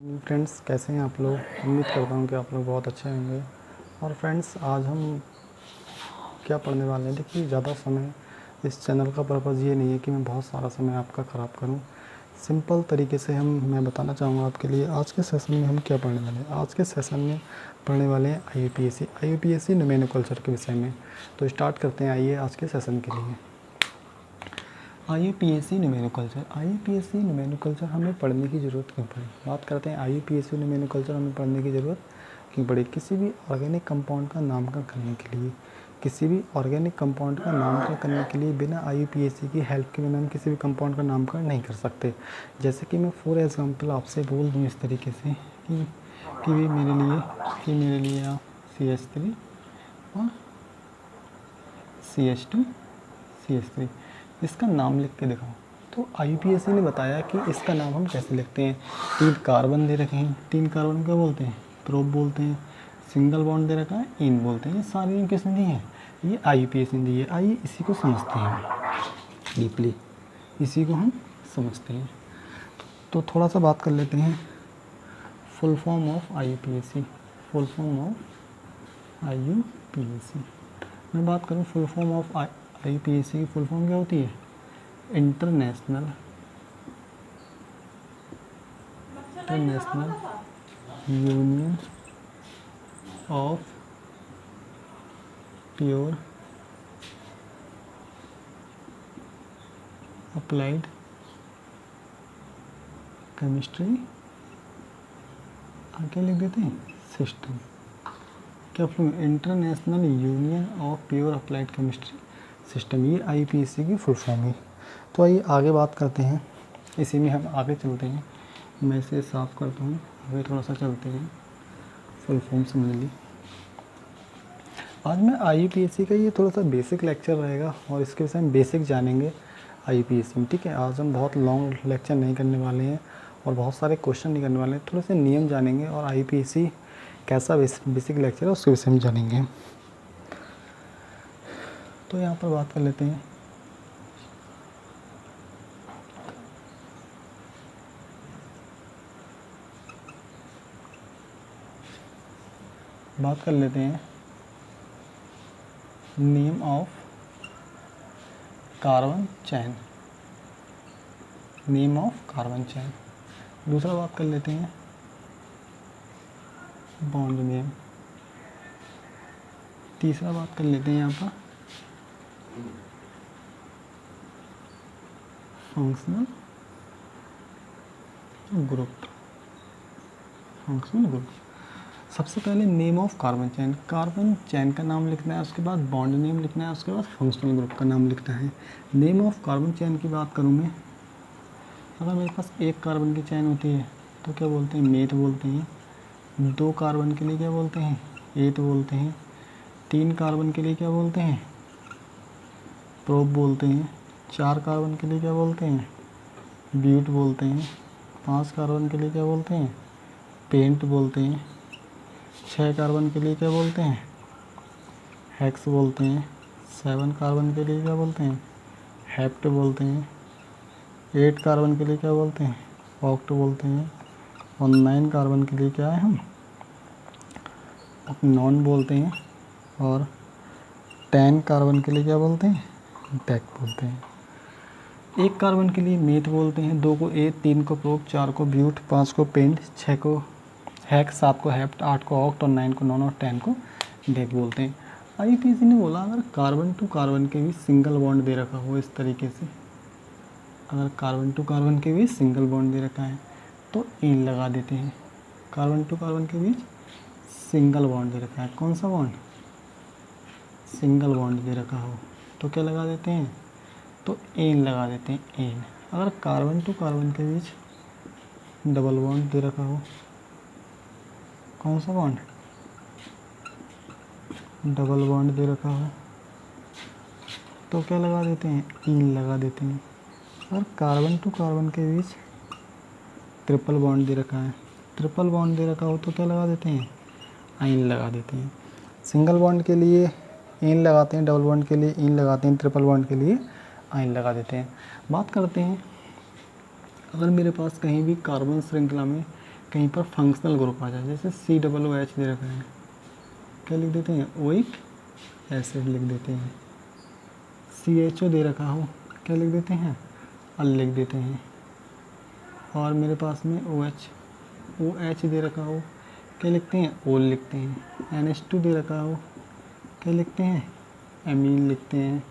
Friends, कैसे हैं आप लोग। उम्मीद करता हूँ कि आप लोग बहुत अच्छे होंगे। और फ्रेंड्स, आज हम क्या पढ़ने वाले हैं। देखिए, ज़्यादा समय इस चैनल का पर्पज़ ये नहीं है कि मैं बहुत सारा समय आपका ख़राब करूँ। सिंपल तरीके से मैं बताना चाहूँगा आपके लिए आज के सेशन में हम क्या पढ़ने वाले हैं। आज के सेशन में पढ़ने वाले हैं IUPAC न्यूमेरिकल के विषय में। तो स्टार्ट करते हैं, आइए आज के सेशन के लिए। IUPAC न्यूमेरिकल हमें पढ़ने की ज़रूरत क्यों पड़ी। बात करते हैं IUPAC न्यूमेरिकल हमें पढ़ने की ज़रूरत क्यों पड़ी। किसी भी ऑर्गेनिक कंपाउंड का नामकरण करने के लिए बिना IUPAC की हेल्प के बिना हम किसी भी कंपाउंड का नामकरण नहीं कर सकते। जैसे कि मैं फॉर एग्जांपल आपसे बोल दूँ इस तरीके से कि मेरे लिए आप CH3 और CH2 CH3 इसका नाम लिख के दिखाओ। तो IUPAC ने बताया कि इसका नाम हम कैसे लिखते हैं। 3 कार्बन दे रखे हैं, 3 कार्बन क्या बोलते हैं, प्रोप बोलते हैं। सिंगल बॉन्ड दे रखा है, इन बोलते हैं। ये सारी नेम किसने दी है, ये IUPAC ने दी है। आइए इसी को समझते हैं डीपली, इसी को हम समझते हैं। तो थोड़ा सा बात कर लेते हैं फुल फॉर्म ऑफ IUPAC। मैं बात करूँ फुल फॉर्म ऑफ IUPAC की फुल फॉर्म क्या होती है, international union of pure applied chemistry, आगे लिख देते हैं सिस्टम। क्या international union of pure applied chemistry system, ये IUPAC की फुल फॉर्म है। तो आइए आगे बात करते हैं, इसी में हम आगे चलते हैं। मैं इसे साफ करता हूँ, आगे थोड़ा सा चलते हैं। फुल फॉर्म समझ ली। आज मैं IUPAC का ये थोड़ा सा बेसिक लेक्चर रहेगा और इसके विषय में बेसिक जानेंगे IUPAC में। ठीक है, आज हम बहुत लॉन्ग लेक्चर नहीं करने वाले हैं और बहुत सारे क्वेश्चन नहीं करने वाले हैं। थोड़े से नियम जानेंगे और IUPAC कैसा बेसिक लेक्चर है उसके विषय में जानेंगे। तो यहाँ पर बात कर लेते हैं नेम ऑफ कार्बन चैन। दूसरा बात कर लेते हैं बॉन्ड नेम। तीसरा बात कर लेते हैं यहाँ पर फंक्शनल ग्रुप। सबसे पहले नेम ऑफ कार्बन चैन का नाम लिखना है, उसके बाद बॉन्ड नेम लिखना है, उसके बाद फंक्शनल ग्रुप का नाम लिखना है। नेम ऑफ कार्बन चैन की बात करूँ मैं, अगर मेरे पास एक कार्बन की चैन होती है तो क्या बोलते हैं, मेथ बोलते हैं। 2 कार्बन के लिए क्या बोलते हैं, एथ बोलते हैं। 3 कार्बन के लिए क्या बोलते हैं, प्रोप बोलते हैं। 4 कार्बन के लिए क्या बोलते हैं, ब्यूट बोलते हैं। 5 कार्बन के लिए क्या बोलते हैं, पेंट बोलते हैं। 6 कार्बन के लिए क्या बोलते हैं, हेक्स बोलते हैं। 7 कार्बन के लिए क्या बोलते हैं, हेप्ट बोलते हैं। 8 कार्बन के लिए क्या बोलते हैं, ऑक्ट बोलते हैं। और 9 कार्बन के लिए क्या है, हम नॉन बोलते हैं। और 10 कार्बन के लिए क्या बोलते हैं, डेक बोलते हैं। 1 कार्बन के लिए मेथ बोलते हैं। 2 को एथ, 3 को प्रोप, 4 को ब्यूट, 5 को पेंट, 6 को हेक्स, 7 को हेप्ट, 8 को ऑक्ट और 9 को नॉन और 10 को डेक बोलते हैं। IUPAC ने बोला अगर कार्बन टू कार्बन के बीच सिंगल बॉन्ड दे रखा हो इस तरीके से, अगर कार्बन टू कार्बन के बीच सिंगल बॉन्ड दे रखा है तो इन लगा देते हैं। कार्बन टू कार्बन के बीच सिंगल बॉन्ड दे रखा है, कौन सा बॉन्ड, सिंगल बॉन्ड दे रखा हो तो क्या लगा देते हैं, तो एन लगा देते हैं, एन। अगर कार्बन टू कार्बन के बीच डबल बॉन्ड दे रखा हो, कौन सा बॉन्ड, डबल बॉन्ड दे रखा हो तो क्या लगा देते हैं, इन लगा देते हैं। अगर कार्बन टू कार्बन के बीच ट्रिपल बॉन्ड दे रखा हो तो क्या लगा देते हैं, आइन लगा देते हैं। सिंगल बॉन्ड के लिए इन लगाते हैं, डबल बॉन्ड के लिए इन लगाते हैं, ट्रिपल बॉन्ड के लिए आइन लगा देते हैं। बात करते हैं अगर मेरे पास कहीं भी कार्बन श्रृंखला में कहीं पर फंक्शनल ग्रुप आ जाए, जैसे COOH दे रखा है, क्या लिख देते हैं, ओइक एसिड लिख देते हैं। CHO दे रखा हो, क्या लिख देते हैं, अल लिख देते हैं। और मेरे पास में OH दे रखा हो, क्या लिखते हैं, ओल लिखते हैं। NH2 दे रखा हो, क्या लिखते हैं, एमीन लिखते हैं।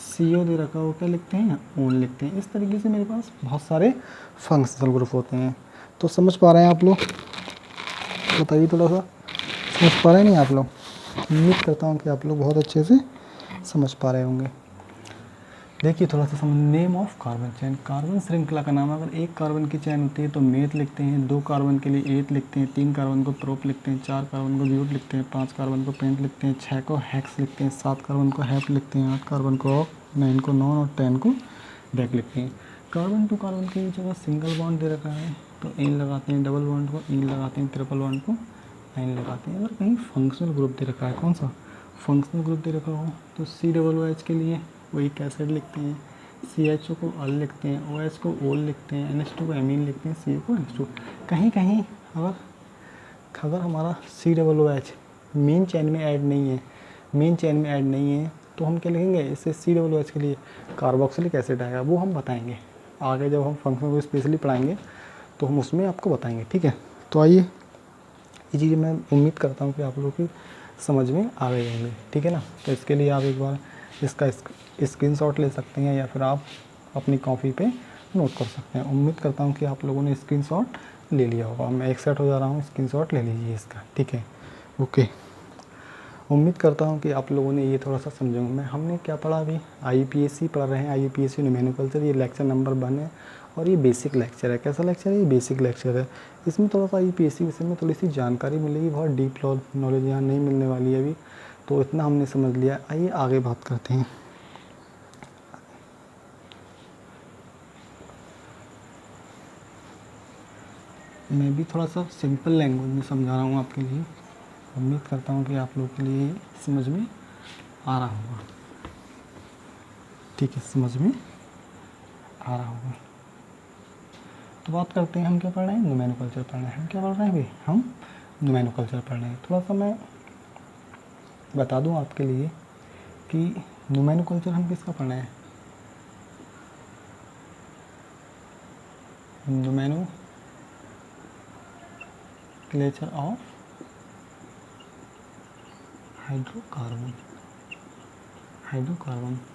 CO दे रखा हो, क्या लिखते हैं, ओन लिखते हैं। इस तरीके से मेरे पास बहुत सारे फंक्शनल ग्रुप होते हैं। तो समझ पा रहे हैं आप लोग, बताइए थोड़ा सा, समझ पा रहे हैं नहीं आप लोग? उम्मीद करता हूँ कि आप लोग बहुत अच्छे से समझ पा रहे होंगे। देखिए थोड़ा सा समझ, name of carbon chain, carbon श्रृंखला का नाम। अगर एक कार्बन की चेन होती है तो मेथ लिखते हैं, 2 कार्बन के लिए एथ लिखते हैं, 3 कार्बन को प्रोप लिखते हैं, 4 कार्बन को ब्यूट लिखते हैं, 5 कार्बन को पेंट लिखते हैं, 6 को हेक्स लिखते हैं, 7 कार्बन को हैप लिखते हैं, 8 कार्बन को ऑक, 9 को नॉन और 10 को डेक लिखते हैं। कार्बन टू कार्बन के बीच अगर सिंगल बॉन्ड दे रखा है तो इन लगाते हैं, डबल बॉन्ड को इन लगाते हैं, ट्रिपल बॉन्ड को आइन लगाते हैं। अगर कहीं फंक्शनल ग्रुप दे रखा है, कौन सा फंक्शनल ग्रुप दे रखा हो, तो COOH के लिए वही एसिड लिखते हैं, CHO को अल लिखते हैं, OH को ओल लिखते हैं, NH2 को एमीन लिखते हैं, CO को NH2। कहीं कहीं अगर हमारा COOH मेन चेन में ऐड नहीं है तो हम क्या लिखेंगे, इससे COOH के लिए कार्बोक्सिलिक एसिड आएगा, वो हम बताएंगे आगे जब हम फंक्शन को स्पेशली पढ़ाएंगे तो हम उसमें आपको बताएंगे, ठीक है। तो आइए, ये चीज़ें मैं उम्मीद करता हूँ कि आप लोगों की समझ में आ गई होंगी, ठीक है ना। तो इसके लिए आप एक बार इसका स्क्रीनशॉट ले सकते हैं या फिर आप अपनी कॉपी पे नोट कर सकते हैं। उम्मीद करता हूँ कि आप लोगों ने स्क्रीनशॉट ले लिया होगा। मैं एक्साइट हो जा रहा हूँ, स्क्रीनशॉट ले लीजिए इसका, ठीक है, ओके। उम्मीद करता हूँ कि आप लोगों ने ये थोड़ा सा समझे होंगे। हमने क्या पढ़ा अभी, IUPAC पढ़ रहे हैं, IUPAC न्यूमेरिकल। ये लेक्चर नंबर 1 है और ये बेसिक लेक्चर है। कैसा लेक्चर है, ये बेसिक लेक्चर है। इसमें थोड़ा सा IUPAC विषय में थोड़ी सी जानकारी मिलेगी, बहुत डीप नॉलेज यहाँ नहीं मिलने वाली है अभी, तो इतना हमने समझ लिया। आइए आगे बात करते हैं। मैं भी थोड़ा सा सिंपल लैंग्वेज में समझा रहा हूँ आपके लिए। उम्मीद करता हूँ कि आप लोगों के लिए समझ में आ रहा होगा, ठीक है, समझ में आ रहा होगा। तो बात करते हैं, हम क्या पढ़ रहे हैं, न्यूमेरिकल्चर पढ़ रहे हैं। हम क्या पढ़ रहे हैं अभी, हम न्यूमेरिकल्चर पढ़ रहे हैं। थोड़ा सा मैं बता दूं आपके लिए कि न्यूमेरिकल्चर हम किसका पढ़ रहे हैं, न्यूमेरिकल्चर ऑफ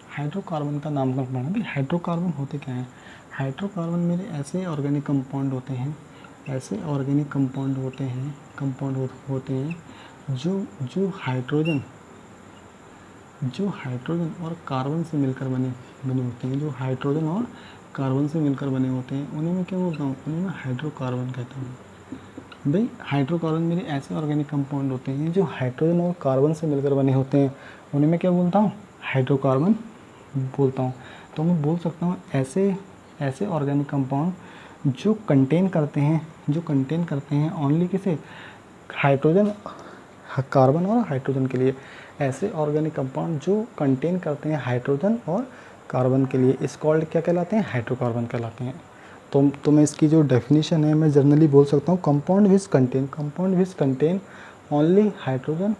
हाइड्रोकार्बन का नामकरण पढ़ना। भाई हाइड्रोकार्बन होते क्या हैं, हाइड्रोकार्बन मेरे ऐसे ऑर्गेनिक कंपाउंड होते हैं, होते हैं जो हाइड्रोजन और कार्बन से मिलकर बने होते हैं, जो हाइड्रोजन और कार्बन से मिलकर बने होते हैं, उन्हें मैं क्या बोलता हूँ, उन्हें मैं हाइड्रोकार्बन कहता हूँ। भाई हाइड्रोकार्बन मेरे ऐसे ऑर्गेनिक कंपाउंड होते हैं जो हाइड्रोजन और कार्बन से मिलकर बने होते हैं, उन्हें मैं क्या बोलता हूँ, हाइड्रोकार्बन बोलता हूँ। तो मैं बोल सकता हूँ ऐसे ऑर्गेनिक कंपाउंड जो कंटेन करते हैं ओनली किसे, हाइड्रोजन, कार्बन और हाइड्रोजन के लिए। ऐसे ऑर्गेनिक कंपाउंड जो कंटेन करते हैं हाइड्रोजन और कार्बन के लिए, इस कॉल्ड क्या कहलाते हैं, हाइड्रोकार्बन कहलाते हैं। तो मैं इसकी जो डेफिनेशन है मैं जनरली बोल सकता हूँ, compound which contain only hydrogen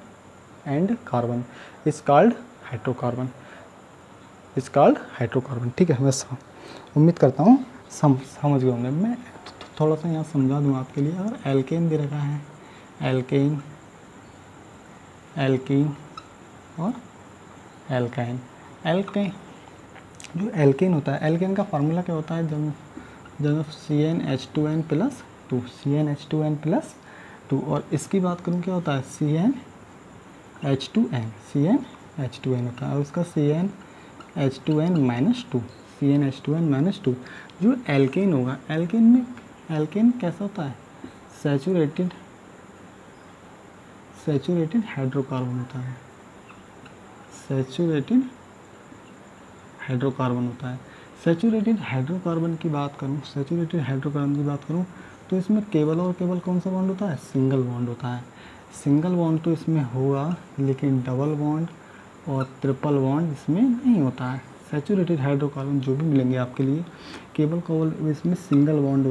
and carbon is called hydrocarbon, ठीक है। मैं उम्मीद करता हूँ समझ गए होंगे। मैं थोड़ा सा यहाँ समझा दूँ आपके लिए। अगर एल्केन दे रखा है, एल्कीन और एल्काइन, जो एल्केन होता है, एल्केन का फार्मूला क्या होता है, जब CnH2n+2, और इसकी बात करूँ क्या होता है, CnH2n होता है, और उसका CnH2n-2, जो एल्केन होगा, एल्केन कैसा होता है, सैचुरेटेड हाइड्रोकार्बन होता है, सैचुरेटेड हाइड्रोकार्बन की बात करूं, तो इसमें केवल कौन सा बॉन्ड होता है, सिंगल बॉन्ड होता है। सिंगल बॉन्ड तो इसमें होगा, लेकिन डबल बॉन्ड और ट्रिपल बॉन्ड इसमें नहीं होता है। सैचुरेटेड हाइड्रोकार्बन जो भी मिलेंगे आपके लिए केवल इसमें सिंगल बॉन्ड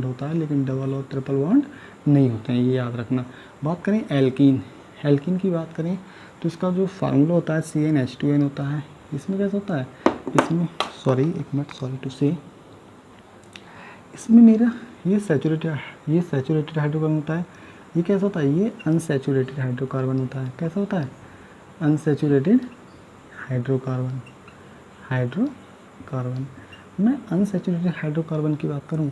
होता है, लेकिन डबल और ट्रिपल बॉन्ड नहीं होते हैं, ये याद रखना। बात करें एल्कीन की बात करें तो इसका जो फार्मूला होता है CnH2n होता है। इसमें कैसा होता है, इसमें इसमें मेरा ये सैचुरेटेड हाइड्रोकार्बन होता है। ये कैसा होता है, ये अनसैचुरेटेड हाइड्रोकार्बन होता है। कैसा होता है, अनसैचुरेटेड हाइड्रोकार्बन। मैं अनसैचुरेटेड हाइड्रोकार्बन की बात करूं,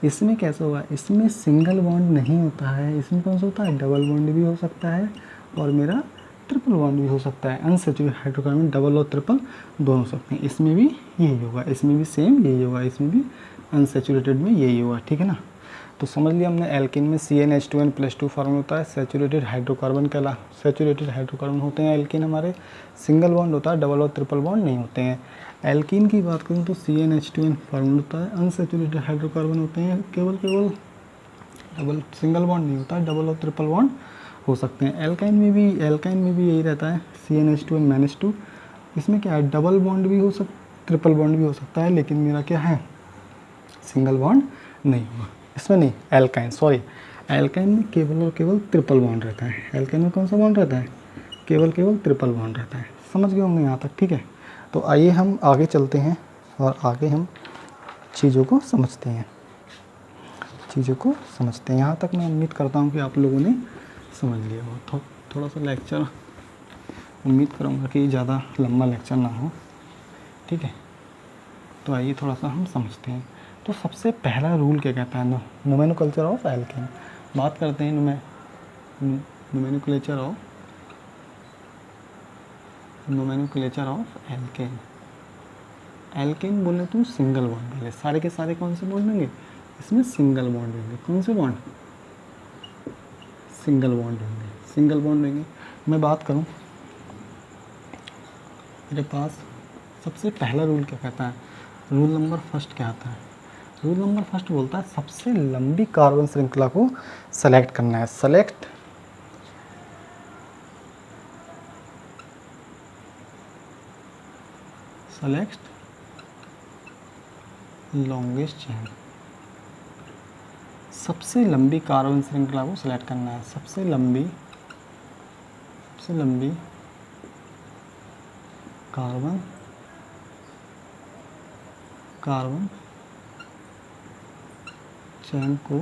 इसमें कैसा होगा, इसमें सिंगल बॉन्ड नहीं होता है, इसमें कौन सा होता है, डबल बॉन्ड भी हो सकता है और मेरा ट्रिपल बॉन्ड भी हो सकता है। अनसैचुरेटेड हाइड्रोकार्बन डबल और ट्रिपल दोनों हो सकते हैं। इसमें भी यही होगा, इसमें भी सेम यही होगा, इसमें भी अनसैचुरेटेड में यही होगा, ठीक है ना। तो समझ लिया हमने, एल्किन में CnH2n+2 फार्मूला होता है। सैचुरेटेड हाइड्रोकार्बन होते हैं एल्किन हमारे, सिंगल बॉन्ड होता है, डबल और ट्रिपल बॉन्ड नहीं होते हैं। एल्किन की बात करूँ तो CnH2n फार्मूला होता है। अनसैचुरेटेड हाइड्रोकार्बन होते हैं केवल डबल, सिंगल बॉन्ड नहीं होता है, डबल और ट्रिपल बॉन्ड हो सकते हैं। एल्काइन में भी यही रहता है, CnH2n-2। इसमें क्या है, डबल बॉन्ड भी ट्रिपल बॉन्ड भी हो सकता है, लेकिन मेरा क्या है, सिंगल बॉन्ड नहीं होगा इसमें। नहीं, एल्काइन में केवल ट्रिपल बॉन्ड रहता है। एल्काइन में कौन सा बॉन्ड रहता है, केवल ट्रिपल बॉन्ड रहता है। समझ गए होंगे यहाँ तक, ठीक है। तो आइए हम आगे चलते हैं और आगे हम चीज़ों को समझते हैं। यहाँ तक मैं उम्मीद करता हूँ कि आप लोगों ने समझ लिया हो। थोड़ा सा लेक्चर उम्मीद करूँगा कि ज़्यादा लंबा लेक्चर ना हो, ठीक है। तो आइए थोड़ा सा हम समझते हैं। तो सबसे पहला रूल क्या कहता है, नोमेनोक्लेचर ऑफ एल्केन। बात करते हैं नोमेनोक्लेचर ऑफ एल्केन। एल्केन बोले तो सिंगल बॉन्ड, पहले सारे के सारे कौन से बॉन्ड होंगे, इसमें सिंगल बॉन्ड होंगे। कौन से बॉन्ड, सिंगल बॉन्ड होंगे। मैं बात करूं, मेरे पास सबसे पहला रूल क्या कहता है, रूल नंबर फर्स्ट क्या आता है, रूल नंबर फर्स्ट बोलता है सबसे लंबी कार्बन श्रृंखला को सेलेक्ट करना है। Select longest chain. सबसे लंबी कार्बन श्रृंखला को सेलेक्ट करना है। सबसे लंबी कार्बन चेन को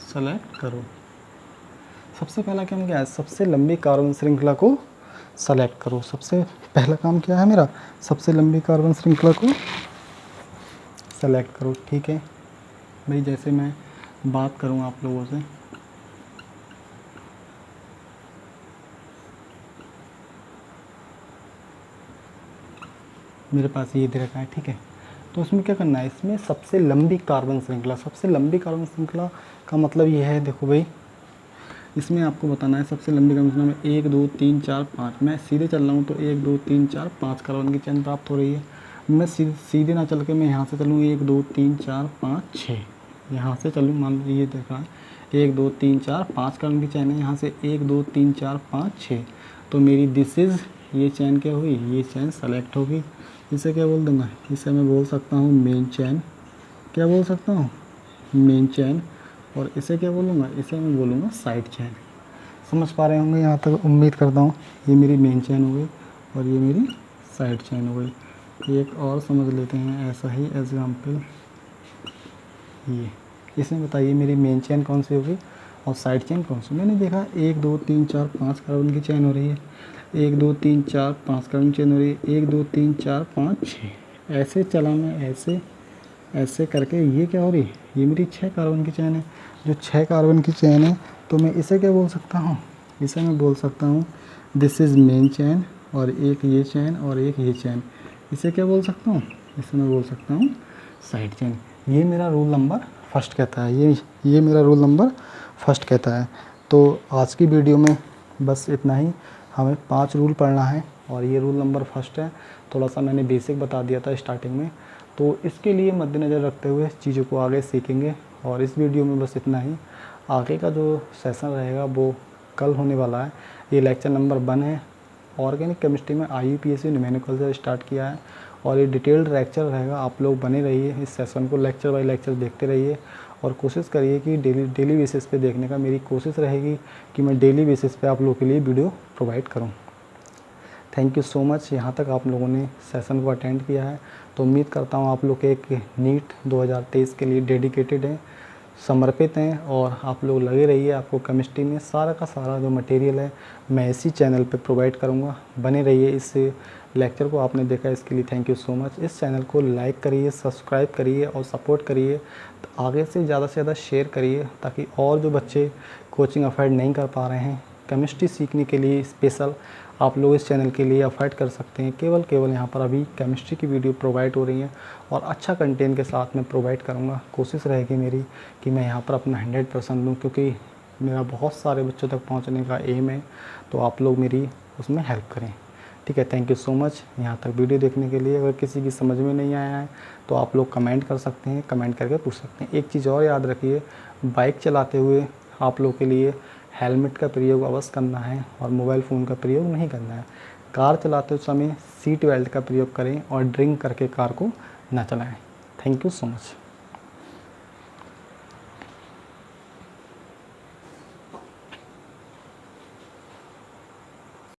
सेलेक्ट करो। सबसे पहला काम क्या है, सबसे लंबी कार्बन श्रृंखला को सेलेक्ट करो। सबसे पहला काम क्या है मेरा, सबसे लंबी कार्बन श्रृंखला को सेलेक्ट करो, ठीक है भाई। जैसे मैं बात करूं आप लोगों से, मेरे पास ये दे रखा है, ठीक है। तो उसमें क्या करना है, इसमें सबसे लंबी कार्बन श्रृंखला का मतलब ये है, देखो भाई इसमें आपको बताना है सबसे लंबी कार्बन श्रृंखला में 1 2 3 4 5, मैं सीधे चल रहा हूँ तो 1 2 3 4 5 कार्बन की चेन प्राप्त हो रही है। मैं सीधे ना चल के मैं यहाँ से चलूँ 1 2 3 4 5 6, यहाँ से चलूँ, मान लीजिए ये देखा है 1 2 3 4 5 कार्बन की चेन है, यहाँ से 1 2 3 4 5 6, तो मेरी ये चेन क्या हुई, ये चेन सेलेक्ट होगी। इसे क्या बोल दूँगा, इसे मैं बोल सकता हूँ मेन चेन। क्या बोल सकता हूँ, मेन चेन। और इसे क्या बोलूँगा, इसे मैं बोलूँगा साइड चेन। समझ पा रहे होंगे यहाँ तक, उम्मीद करता हूँ। ये मेरी मेन चेन हो गई और ये मेरी साइड चेन हो गई। एक और समझ लेते हैं ऐसा ही एग्जाम्पल, ये इसमें बताइए मेरी मेन चेन कौन सी होगी और साइड चेन कौन सी। मैंने देखा 1 2 3 4 5 कार्बन की चेन हो रही है, 1 2 3 4 5 कार्बन की चेन हो रही है, 1 2 3 4 5 6, ऐसे चला मैं, ऐसे करके ये क्या हो रही है, ये मेरी 6 कार्बन की चेन है। जो 6 कार्बन की चेन है तो मैं इसे क्या बोल सकता हूँ, इसे मैं बोल सकता हूँ दिस इज़ मेन चेन, और एक ये चेन और एक ये चेन, इसे क्या बोल सकता हूँ, इसे मैं बोल सकता हूँ साइड चेन। ये मेरा रूल नंबर फर्स्ट कहता है, ये मेरा रूल नंबर फर्स्ट कहता है। तो आज की वीडियो में बस इतना ही। हमें 5 रूल पढ़ना है और ये रूल नंबर फर्स्ट है। थोड़ा सा मैंने बेसिक बता दिया था स्टार्टिंग में, तो इसके लिए मद्देनज़र रखते हुए चीज़ों को आगे सीखेंगे। और इस वीडियो में बस इतना ही। आगे का जो सेशन रहेगा वो कल होने वाला है। ये लेक्चर नंबर 1 है ऑर्गेनिक केमिस्ट्री में IUPAC न्यूमेरिकल से स्टार्ट किया है और ये डिटेल्ड लेक्चर रहेगा। आप लोग बने रहिए, इस सेशन को लेक्चर बाय लेक्चर देखते रहिए और कोशिश करिए कि डेली बेसिस पे देखने का मेरी कोशिश रहेगी कि मैं डेली बेसिस पे आप लोगों के लिए वीडियो प्रोवाइड करूं। थैंक यू सो मच, यहाँ तक आप लोगों ने सेशन को अटेंड किया है तो उम्मीद करता हूँ आप लोग के एक नीट 2023 के लिए डेडिकेटेड हैं, समर्पित हैं और आप लोग लगे रहिए। आपको केमिस्ट्री में सारा का सारा जो मटेरियल है मैं इसी चैनल पे प्रोवाइड करूँगा। बने रहिए। इस लेक्चर को आपने देखा इसके लिए थैंक यू सो मच। इस चैनल को लाइक करिए, सब्सक्राइब करिए और सपोर्ट करिए। तो आगे से ज़्यादा शेयर करिए ताकि और जो बच्चे कोचिंग अफोर्ड नहीं कर पा रहे हैं केमिस्ट्री सीखने के लिए स्पेशल, आप लोग इस चैनल के लिए अफोर्ड कर सकते हैं। केवल यहाँ पर अभी केमिस्ट्री की वीडियो प्रोवाइड हो रही है और अच्छा कंटेंट के साथ मैं प्रोवाइड करूँगा। कोशिश रहेगी मेरी कि मैं यहाँ पर अपना 100% दूँ, क्योंकि मेरा बहुत सारे बच्चों तक पहुँचने का एम है। तो आप लोग मेरी उसमें हेल्प करें, ठीक है। थैंक यू सो मच यहाँ तक वीडियो देखने के लिए। अगर किसी की समझ में नहीं आया है तो आप लोग कमेंट कर सकते हैं, कमेंट करके पूछ सकते हैं। एक चीज़ और याद रखिए, बाइक चलाते हुए आप लोग के लिए हेलमेट का प्रयोग अवश्य करना है और मोबाइल फ़ोन का प्रयोग नहीं करना है। कार चलाते समय सीट बेल्ट का प्रयोग करें और ड्रिंक करके कार को ना चलाएं। Thank you so much.